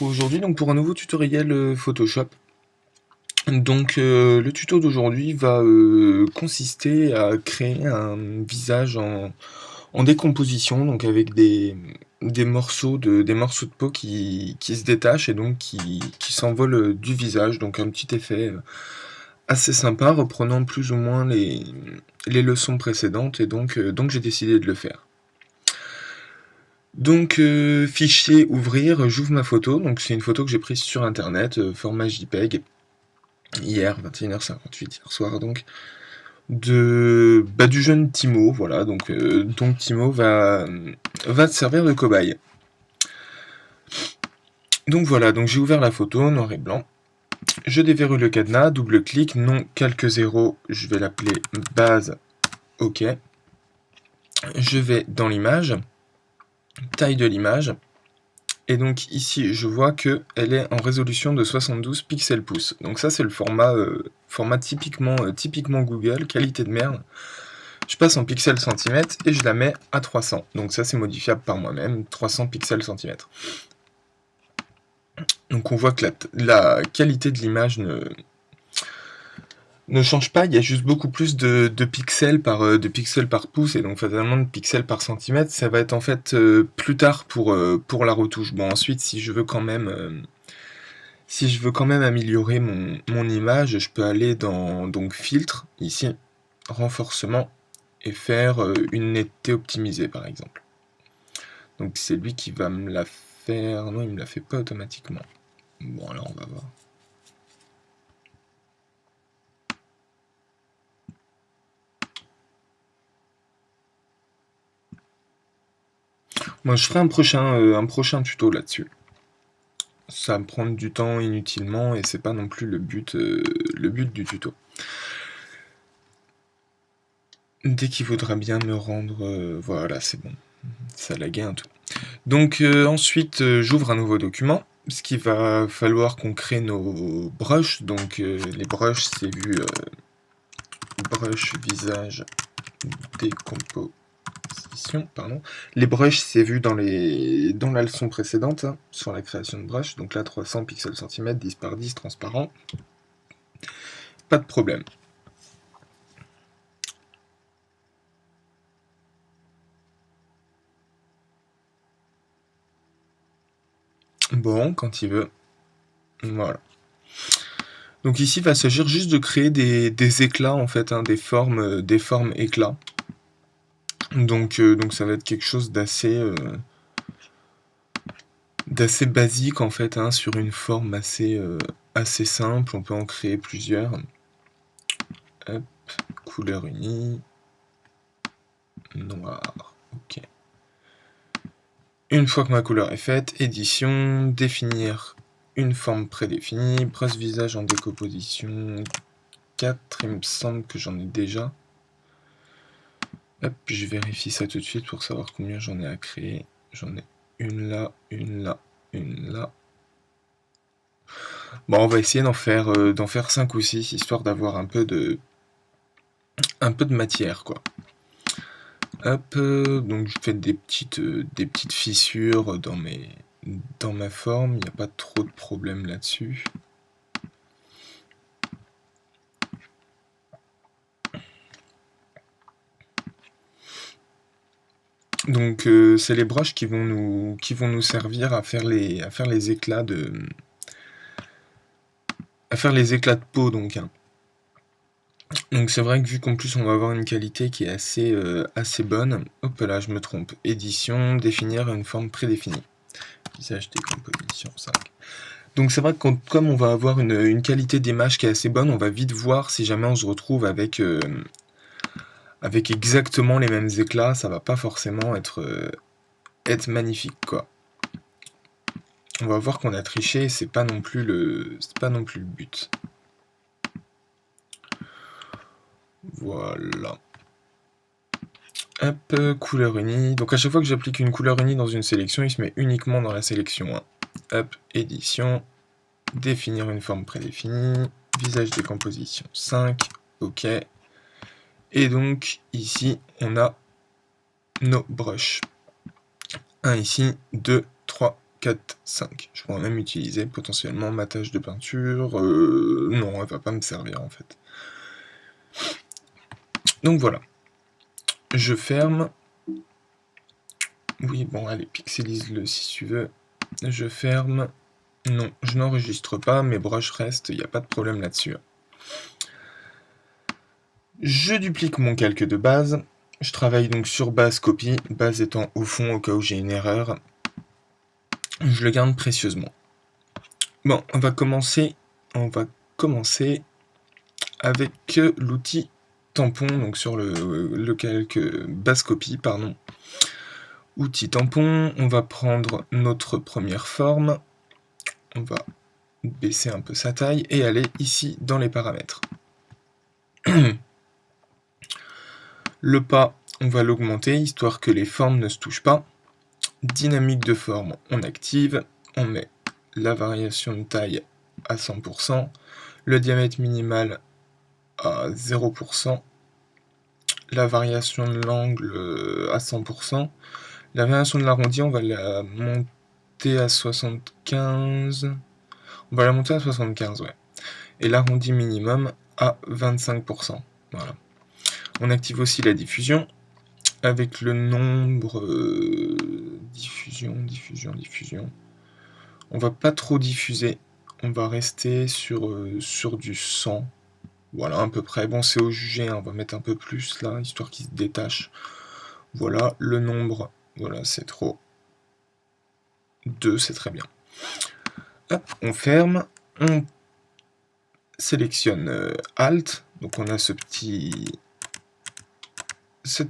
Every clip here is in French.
retrouve aujourd'hui donc pour un nouveau tutoriel Photoshop. Donc le tuto d'aujourd'hui va consister à créer un visage en décomposition, donc avec des morceaux de peau qui se détachent et donc qui s'envolent du visage, donc un petit effet assez sympa reprenant plus ou moins les leçons précédentes et donc j'ai décidé de le faire. Donc fichier ouvrir, j'ouvre ma photo, donc c'est une photo que j'ai prise sur internet, format JPEG, hier 21h58, hier soir donc, du jeune Timo, voilà, donc Timo va te servir de cobaye. Donc voilà, donc j'ai ouvert la photo, noir et blanc, je déverrouille le cadenas, double clic, nom calque 0, je vais l'appeler base, ok, je vais dans l'image, taille de l'image, et donc ici je vois qu'elle est en résolution de 72 pixels pouces. Donc ça c'est le format typiquement Google, qualité de merde. Je passe en pixels centimètres et je la mets à 300. Donc ça c'est modifiable par moi-même, 300 pixels centimètres. Donc on voit que la qualité de l'image ne change pas, il y a juste beaucoup plus de pixels par pouce et donc fatalement de pixels par centimètre. Ça va être en fait plus tard pour la retouche. Bon ensuite si je veux quand même améliorer mon image, je peux aller dans donc filtre, ici, renforcement, et faire une netteté optimisée par exemple. Donc c'est lui qui va me la faire. Non, il me la fait pas automatiquement. Bon alors on va voir. Moi je ferai un prochain tuto là-dessus. Ça va me prendre du temps inutilement et c'est pas non plus le but du tuto. Dès qu'il voudra bien me rendre... voilà, c'est bon. Ça laguait un tout. Donc ensuite, j'ouvre un nouveau document. Ce qu'il va falloir qu'on crée nos brushes. Donc les brushes, c'est vu brush visage décomposition, pardon. Les brushes, c'est vu dans la leçon précédente, hein, sur la création de brush. Donc là, 300 pixels centimètres, 10 par 10, transparent. Pas de problème. Bon, quand il veut. Voilà. Donc ici, il va s'agir juste de créer des éclats, en fait, hein, des formes éclats. Donc ça va être quelque chose d'assez basique, en fait, hein, sur une forme assez simple. On peut en créer plusieurs. Hop, couleur unie. Noir, ok. Une fois que ma couleur est faite, édition, définir une forme prédéfinie, brosse visage en décomposition 4, il me semble que j'en ai déjà. Hop, je vérifie ça tout de suite pour savoir combien j'en ai à créer. J'en ai une là, une là, une là. Bon, on va essayer d'en faire 5 ou 6, histoire d'avoir un peu de matière, quoi. Hop, donc je fais des petites fissures dans ma forme, il n'y a pas trop de problème là-dessus. Donc c'est les brushes qui vont nous servir à faire les éclats de peau, donc, hein. Donc c'est vrai que vu qu'en plus on va avoir une qualité qui est assez bonne. Hop là, je me trompe. Édition, définir une forme prédéfinie. Visage décomposition 5. Donc c'est vrai que comme on va avoir une qualité d'image qui est assez bonne, on va vite voir si jamais on se retrouve avec exactement les mêmes éclats, ça va pas forcément être magnifique, quoi. On va voir qu'on a triché, c'est pas non plus le but. Voilà. Hop, couleur unie. Donc à chaque fois que j'applique une couleur unie dans une sélection, il se met uniquement dans la sélection 1. Hop, édition, définir une forme prédéfinie, visage décomposition 5, ok. Et donc ici, on a nos brushes. 1 ici, 2, 3, 4, 5. Je pourrais même utiliser potentiellement ma tâche de peinture. Non, elle va pas me servir en fait. Donc voilà. Je ferme. Oui, bon, allez, pixelise-le si tu veux. Je ferme. Non, je n'enregistre pas, mes brushes restent, il n'y a pas de problème là-dessus. Je duplique mon calque de base. Je travaille donc sur base copie, base étant au fond au cas où j'ai une erreur. Je le garde précieusement. Bon, on va commencer avec l'outil tampon, donc sur le calque base copie, pardon. Outil tampon, on va prendre notre première forme. On va baisser un peu sa taille et aller ici dans les paramètres. Le pas, on va l'augmenter histoire que les formes ne se touchent pas. Dynamique de forme, on active, on met la variation de taille à 100%, le diamètre minimal à 0%, la variation de l'angle à 100%, la variation de l'arrondi, on va la monter à 75, on va la monter à 75, ouais, et l'arrondi minimum à 25%, voilà. On active aussi la diffusion, avec le nombre diffusion. On va pas trop diffuser, on va rester sur du 100. Voilà, à peu près. Bon, c'est au jugé, hein, on va mettre un peu plus là, histoire qu'il se détache. Voilà, le nombre, voilà, c'est trop. 2, c'est très bien. Hop, on ferme, on sélectionne Alt, donc on a cette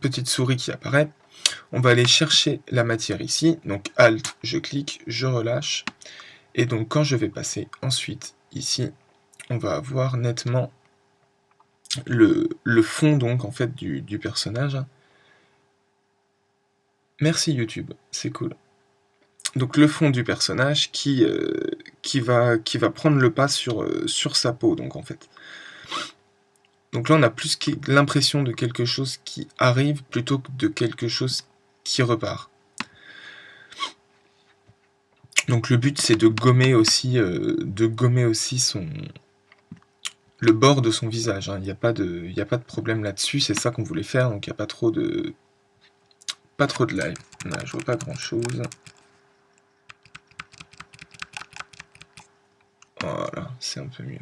petite souris qui apparaît. On va aller chercher la matière ici, donc Alt, je clique, je relâche, et donc quand je vais passer ensuite ici, on va avoir nettement le fond donc en fait du personnage. Merci YouTube, c'est cool. Donc le fond du personnage qui va prendre le pas sur sa peau, donc en fait. Donc là on a plus l'impression de quelque chose qui arrive plutôt que de quelque chose qui repart. Donc le but c'est de gommer aussi le bord de son visage. Il n'y a pas de problème là-dessus, c'est ça qu'on voulait faire, donc il n'y a pas trop de live. Là, je vois pas grand chose. Voilà, c'est un peu mieux.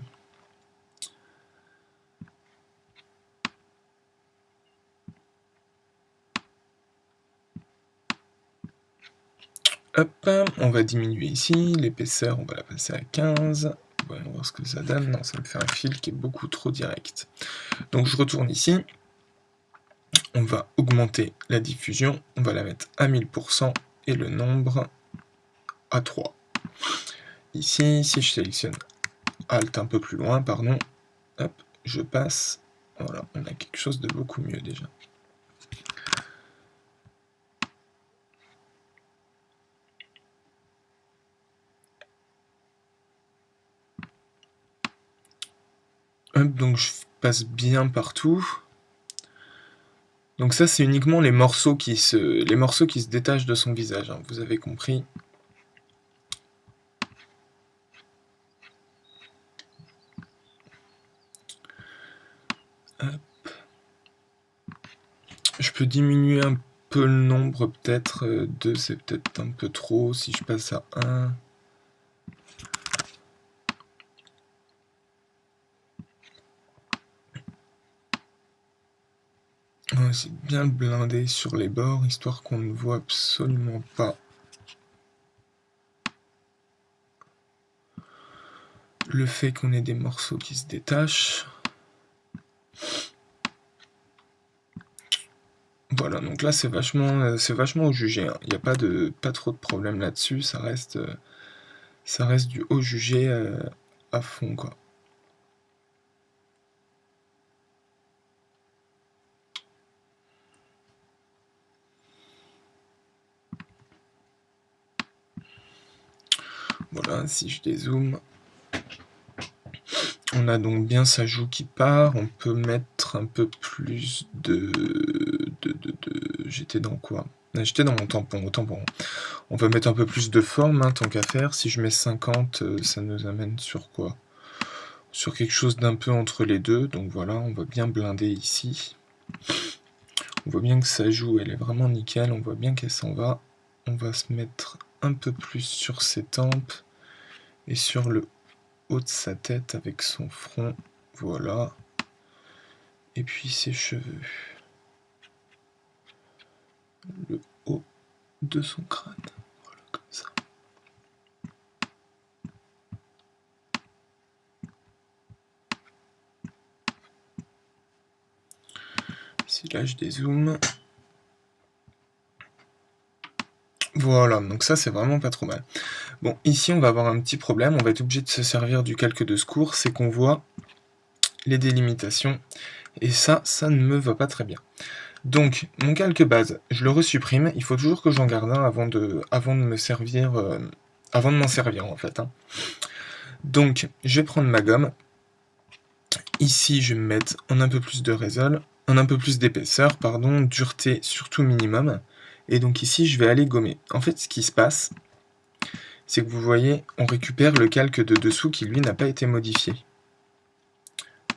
Hop, on va diminuer ici, l'épaisseur on va la passer à 15, on va voir ce que ça donne, non ça me fait un fil qui est beaucoup trop direct. Donc je retourne ici, on va augmenter la diffusion, on va la mettre à 1000% et le nombre à 3. Ici, si je sélectionne Alt un peu plus loin, pardon, hop, je passe, voilà, on a quelque chose de beaucoup mieux déjà. Hop, donc je passe bien partout. Donc ça c'est uniquement les morceaux qui se détachent de son visage, hein, vous avez compris. Hop. Je peux diminuer un peu le nombre peut-être, 2 c'est peut-être un peu trop, si je passe à 1. On va essayer de bien blinder sur les bords, histoire qu'on ne voit absolument pas le fait qu'on ait des morceaux qui se détachent. Voilà, donc là c'est vachement au jugé, hein. Il n'y a pas trop de problème là-dessus, ça reste du haut jugé à fond, quoi. Voilà, si je dézoome, on a donc bien sa joue qui part, on peut mettre un peu plus de... J'étais dans quoi? J'étais dans mon tampon, autant pour moi. On va mettre un peu plus de forme, hein, tant qu'à faire. Si je mets 50, ça nous amène sur quoi? Sur quelque chose d'un peu entre les deux. Donc voilà, on va bien blinder ici. On voit bien que ça joue, elle est vraiment nickel. On voit bien qu'elle s'en va. On va se mettre un peu plus sur ses tempes et sur le haut de sa tête avec son front. Voilà. Et puis ses cheveux. Le haut de son crâne. Voilà, comme ça. Si là je dézoome. Voilà, donc ça c'est vraiment pas trop mal. Bon, ici on va avoir un petit problème, on va être obligé de se servir du calque de secours, c'est qu'on voit les délimitations, et ça ne me va pas très bien. Donc, mon calque base, je le resupprime, il faut toujours que j'en garde un avant de me servir, avant de m'en servir en fait. Hein. Donc, je vais prendre ma gomme, ici je vais me mettre en un peu plus de résol, en un peu plus d'épaisseur, pardon, dureté surtout minimum, et donc ici je vais aller gommer. En fait, ce qui se passe, c'est que vous voyez, on récupère le calque de dessous qui lui n'a pas été modifié.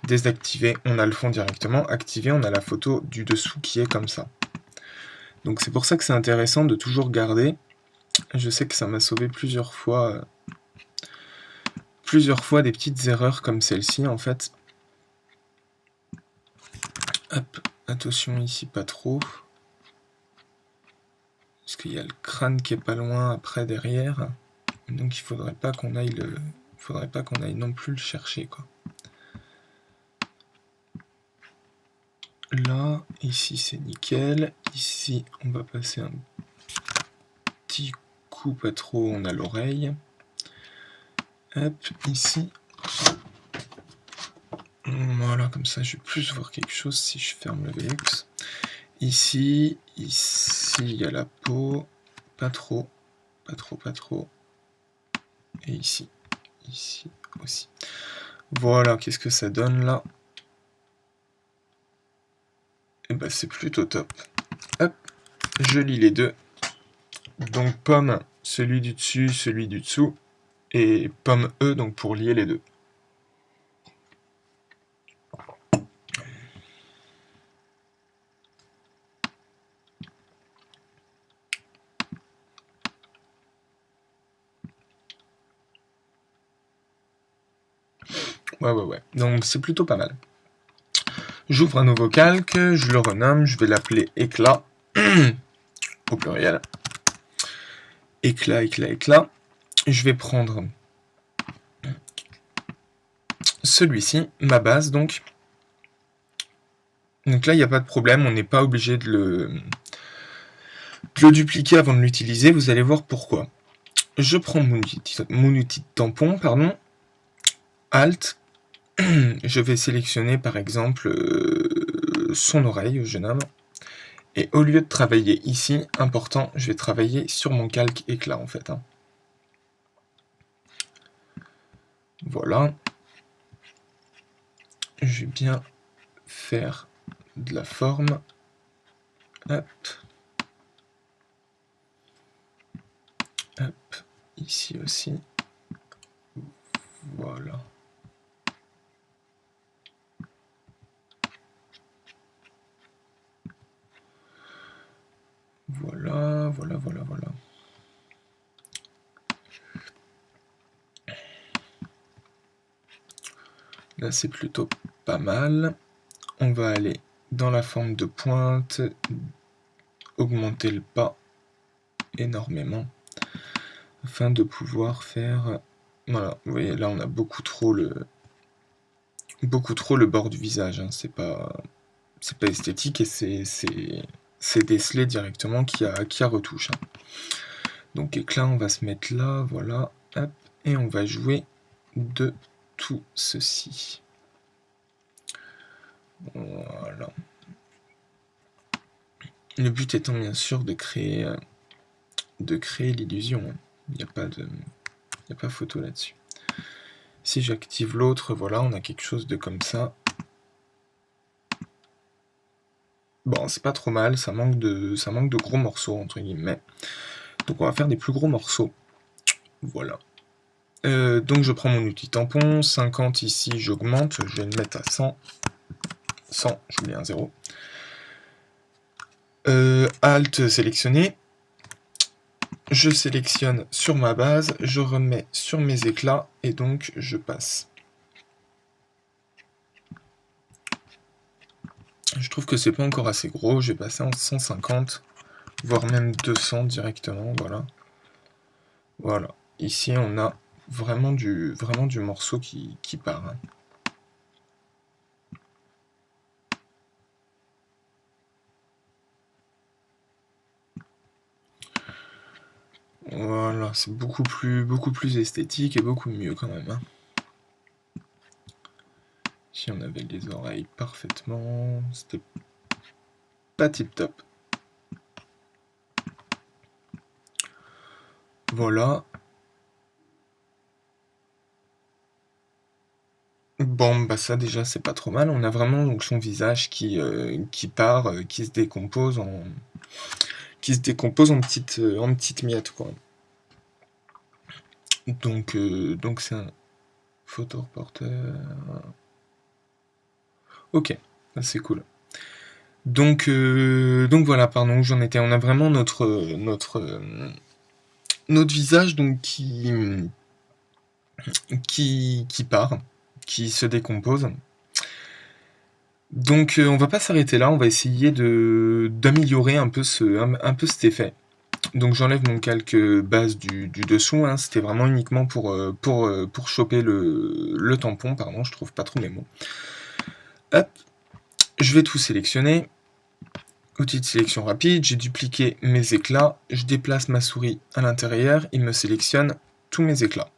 Désactivé, on a le fond directement. Activé, on a la photo du dessous qui est comme ça. Donc c'est pour ça que c'est intéressant de toujours garder. Je sais que ça m'a sauvé plusieurs fois des petites erreurs comme celle-ci en fait. Hop, attention ici pas trop. Parce qu'il y a le crâne qui est pas loin après derrière. Donc il faudrait pas qu'on aille non plus le chercher quoi. Là, ici c'est nickel. Ici, on va passer un petit coup pas trop, on a l'oreille. Hop, ici. Voilà, comme ça je vais plus voir quelque chose si je ferme le VX. Ici, il y a la peau. Pas trop, pas trop, pas trop. Et ici aussi. Voilà, qu'est-ce que ça donne là? Et bah c'est plutôt top. Hop, je lis les deux. Donc pomme, celui du dessus, celui du dessous. Et pomme E, donc pour lier les deux. Ouais. Donc c'est plutôt pas mal. J'ouvre un nouveau calque, je le renomme, je vais l'appeler éclat, au pluriel. Éclat. Je vais prendre celui-ci, ma base donc. Donc là, il n'y a pas de problème, on n'est pas obligé de le dupliquer avant de l'utiliser, vous allez voir pourquoi. Je prends mon outil de tampon, pardon, Alt, je vais sélectionner par exemple son oreille, jeune homme, et au lieu de travailler ici, important, je vais travailler sur mon calque éclat en fait. Hein. Voilà. Je vais bien faire de la forme. Hop. Hop. Ici aussi. Voilà. Voilà. Là, c'est plutôt pas mal. On va aller dans la forme de pointe, augmenter le pas énormément, afin de pouvoir faire... Voilà, vous voyez, là, on a beaucoup trop le bord du visage. Hein. C'est pas esthétique et c'est décelé directement qui a retouche. Hein. Donc éclat, on va se mettre là, voilà, hop, et on va jouer de tout ceci. Voilà. Le but étant bien sûr de créer l'illusion. Hein. Il n'y a pas photo là-dessus. Si j'active l'autre, voilà, on a quelque chose de comme ça. Bon, c'est pas trop mal, ça manque de gros morceaux, entre guillemets. Donc on va faire des plus gros morceaux. Voilà. Donc je prends mon outil tampon, 50 ici, j'augmente, je vais le mettre à 100. 100, j'oublie un 0. Alt sélectionné. Je sélectionne sur ma base, je remets sur mes éclats, et donc je passe. Je trouve que c'est pas encore assez gros, je vais passer en 150, voire même 200 directement, voilà. Voilà, ici on a vraiment du morceau qui part. Hein. Voilà, c'est beaucoup plus esthétique et beaucoup mieux quand même. Hein. Si on avait les oreilles parfaitement, c'était pas tip top. Voilà. Bon, bah ça déjà c'est pas trop mal. On a vraiment donc son visage qui part, qui se décompose en petites miettes quoi. Donc c'est un photoreporter. Ok, c'est cool. Donc voilà, pardon, où j'en étais. On a vraiment notre visage donc qui part, qui se décompose. Donc on va pas s'arrêter là, on va essayer d'améliorer un peu cet effet. Donc j'enlève mon calque base du dessous, hein. C'était vraiment uniquement pour choper le tampon, pardon, je trouve pas trop mes mots. Hop, je vais tout sélectionner. Outil de sélection rapide, j'ai dupliqué mes éclats, je déplace ma souris à l'intérieur, il me sélectionne tous mes éclats.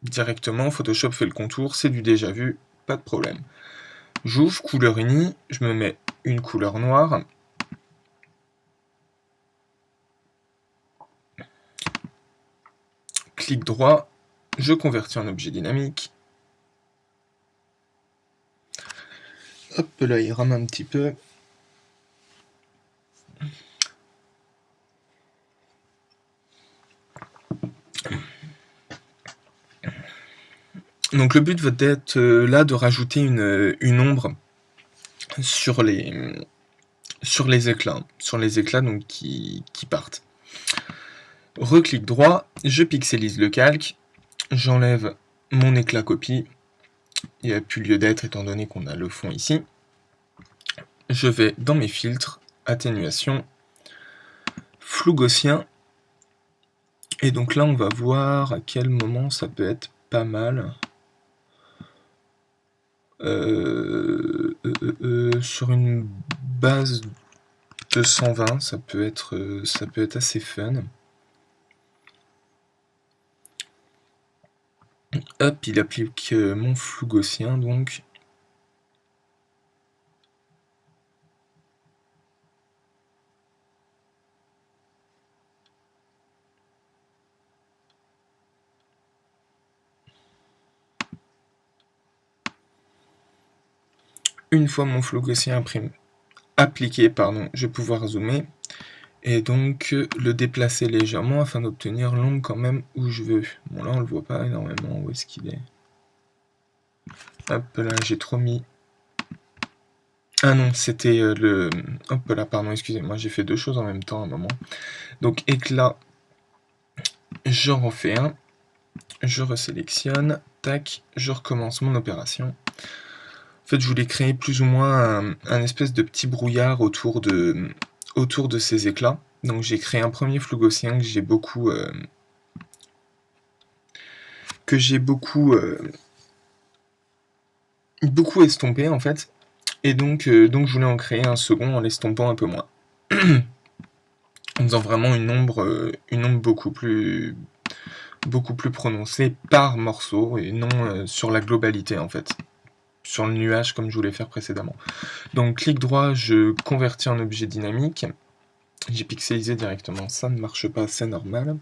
Directement, Photoshop fait le contour, c'est du déjà vu, pas de problème. J'ouvre, couleur unie, je me mets une couleur noire. Clic droit, je convertis en objet dynamique. Hop là, il rame un petit peu. Donc le but va être là de rajouter une ombre sur les éclats donc qui partent. Reclic droit, je pixelise le calque, j'enlève mon éclat copie, il n'y a plus lieu d'être étant donné qu'on a le fond ici. Je vais dans mes filtres, atténuation, flou gaussien, et donc là on va voir à quel moment ça peut être pas mal. Sur une base de 120, ça peut être assez fun. Hop, il applique mon flou gaussien donc. Une fois mon flou gaussien appliqué, je vais pouvoir zoomer et donc le déplacer légèrement afin d'obtenir l'ombre quand même où je veux. Bon là on le voit pas énormément, où est-ce qu'il est? Hop là, j'ai trop mis. Ah non, c'était le... Hop là, pardon, excusez-moi, j'ai fait deux choses en même temps à un moment. Donc éclat, je refais un, je resélectionne, tac, je recommence mon opération. En fait, je voulais créer plus ou moins un espèce de petit brouillard autour de ces éclats. Donc j'ai créé un premier flou gaussien que j'ai beaucoup estompé en fait. Et donc je voulais en créer un second en l'estompant un peu moins. En faisant vraiment une ombre beaucoup plus prononcée par morceau et non sur la globalité en fait. Sur le nuage comme je voulais faire précédemment. Donc clic droit, je convertis en objet dynamique. J'ai pixelisé directement, ça ne marche pas, c'est normal.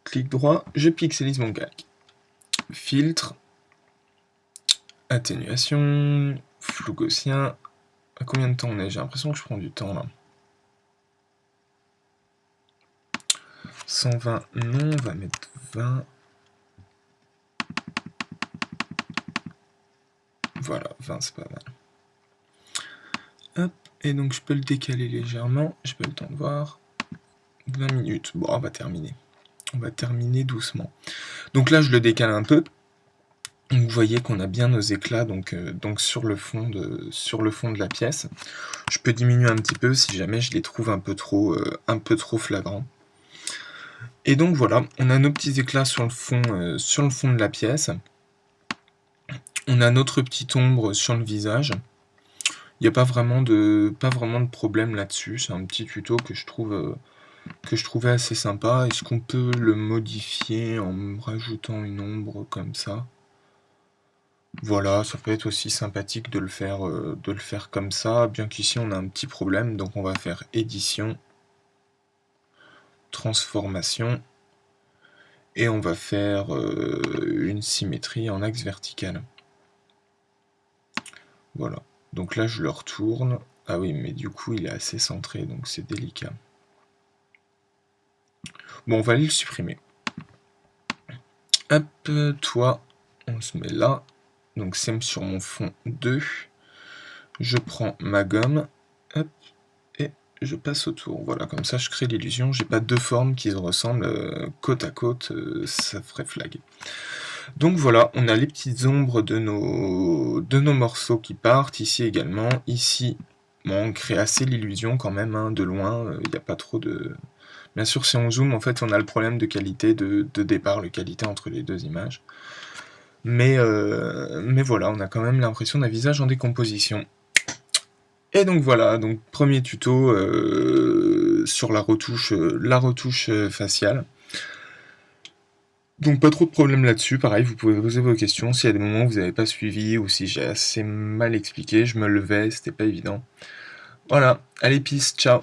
Clic droit, je pixelise mon calque. Filtre, atténuation, flou gaussien. À combien de temps on est? J'ai l'impression que je prends du temps là. 120, non, on va mettre 20. Voilà, 20 c'est pas mal. Hop, et donc je peux le décaler légèrement, j'ai pas le temps de voir. 20 minutes, bon on va terminer. On va terminer doucement. Donc là je le décale un peu. Vous voyez qu'on a bien nos éclats donc sur le fond de la pièce. Je peux diminuer un petit peu si jamais je les trouve un peu trop flagrants. Et donc voilà, on a nos petits éclats sur le fond de la pièce. On a notre petite ombre sur le visage. Il n'y a pas vraiment de problème là-dessus. C'est un petit tuto que je trouvais assez sympa. Est-ce qu'on peut le modifier en rajoutant une ombre comme ça? Voilà, ça peut être aussi sympathique de le faire comme ça, bien qu'ici on a un petit problème, donc on va faire édition, transformation, et on va faire une symétrie en axe vertical. Voilà, donc là je le retourne. Ah oui, mais du coup il est assez centré, donc c'est délicat. Bon, on va aller le supprimer. Hop, toi, on se met là. Donc c'est sur mon fond 2. Je prends ma gomme, hop, et je passe autour. Voilà, comme ça je crée l'illusion. J'ai pas deux formes qui se ressemblent côte à côte, ça ferait flag. Donc voilà, on a les petites ombres de nos morceaux qui partent. Ici également. Ici, bon, on crée assez l'illusion quand même, hein, de loin. Il n'y a pas trop de... Bien sûr, si on zoome, en fait, on a le problème de qualité de départ, le qualité entre les deux images. Mais voilà, on a quand même l'impression d'un visage en décomposition. Et donc voilà, donc premier tuto sur la retouche faciale. Donc pas trop de problème là-dessus, pareil, vous pouvez poser vos questions, s'il y a des moments où vous n'avez pas suivi, ou si j'ai assez mal expliqué, je me levais, c'était pas évident. Voilà, allez peace, ciao.